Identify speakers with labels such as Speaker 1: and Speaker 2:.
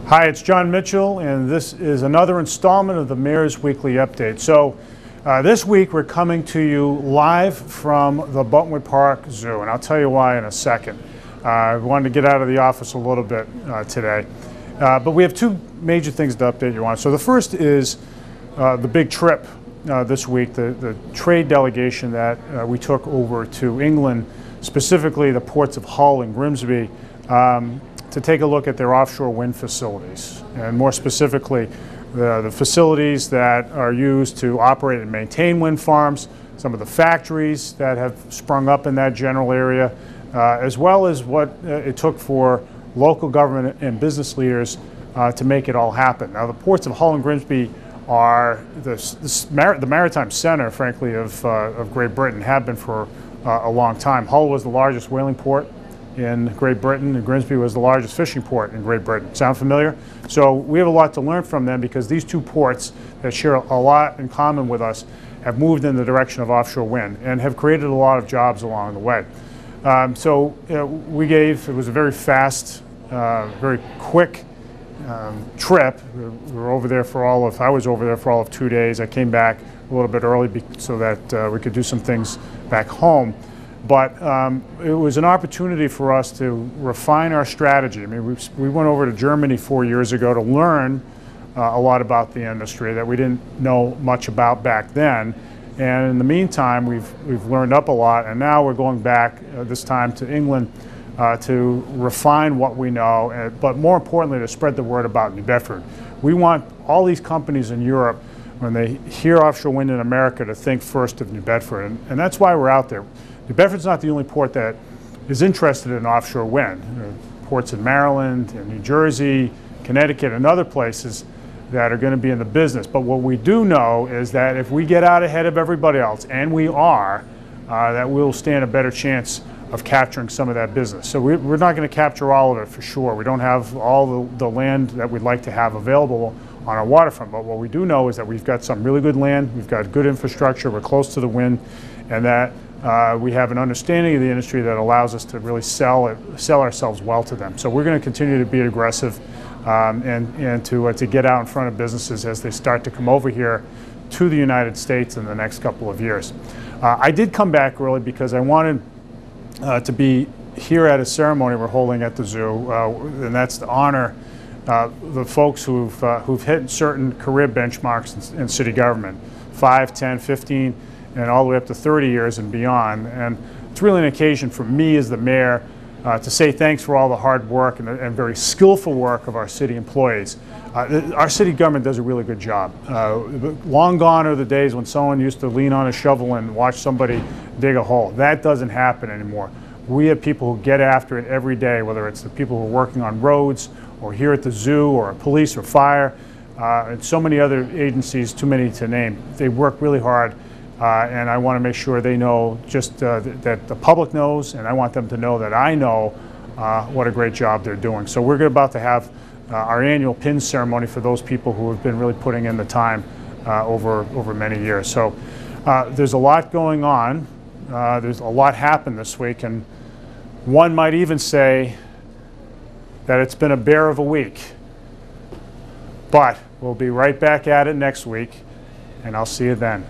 Speaker 1: Hi, it's Jon Mitchell, and this is another installment of the Mayor's Weekly Update. So this week we're coming to you live from the Buttonwood Park Zoo, and I'll tell you why in a second. I wanted to get out of the office a little bit today. But we have two major things to update you on. So the first is the big trip this week, the trade delegation that we took over to England, specifically the ports of Hull and Grimsby, to take a look at their offshore wind facilities, and more specifically the facilities that are used to operate and maintain wind farms, some of the factories that have sprung up in that general area, as well as what it took for local government and business leaders to make it all happen. Now, the ports of Hull and Grimsby are the maritime center, frankly, of Great Britain, have been for a long time. Hull was the largest whaling port in Great Britain, and Grimsby was the largest fishing port in Great Britain. Sound familiar? So we have a lot to learn from them, because these two ports that share a lot in common with us have moved in the direction of offshore wind and have created a lot of jobs along the way. It was a very fast, very quick trip. We were over there for I was over there for all of 2 days. I came back a little bit early so that we could do some things back home. But it was an opportunity for us to refine our strategy. I mean, we went over to Germany 4 years ago to learn a lot about the industry that we didn't know much about back then. And in the meantime, we've learned up a lot, and now we're going back this time to England to refine what we know, but more importantly, to spread the word about New Bedford. We want all these companies in Europe, when they hear offshore wind in America, to think first of New Bedford, and that's why we're out there. New Bedford's not the only port that is interested in offshore wind. There are ports in Maryland, in New Jersey, Connecticut, and other places that are going to be in the business. But what we do know is that if we get out ahead of everybody else, and we are, that we'll stand a better chance of capturing some of that business. So we're not going to capture all of it for sure. We don't have all the land that we'd like to have available on our waterfront. But what we do know is that we've got some really good land, we've got good infrastructure, we're close to the wind, and that we have an understanding of the industry that allows us to really sell ourselves well to them. So we're going to continue to be aggressive and to get out in front of businesses as they start to come over here to the United States in the next couple of years. I did come back early because I wanted to be here at a ceremony we're holding at the zoo, and that's to honor the folks who've hit certain career benchmarks in city government, 5, 10, 15, and all the way up to 30 years and beyond. And it's really an occasion for me as the mayor to say thanks for all the hard work and very skillful work of our city employees. Our city government does a really good job. Long gone are the days when someone used to lean on a shovel and watch somebody dig a hole. That doesn't happen anymore. We have people who get after it every day, whether it's the people who are working on roads or here at the zoo or police or fire, and so many other agencies, too many to name. They work really hard. And I want to make sure they know that the public knows, and I want them to know that I know what a great job they're doing. So we're about to have our annual pin ceremony for those people who have been really putting in the time over many years. So there's a lot going on. There's a lot happened this week, and one might even say that it's been a bear of a week. But we'll be right back at it next week, and I'll see you then.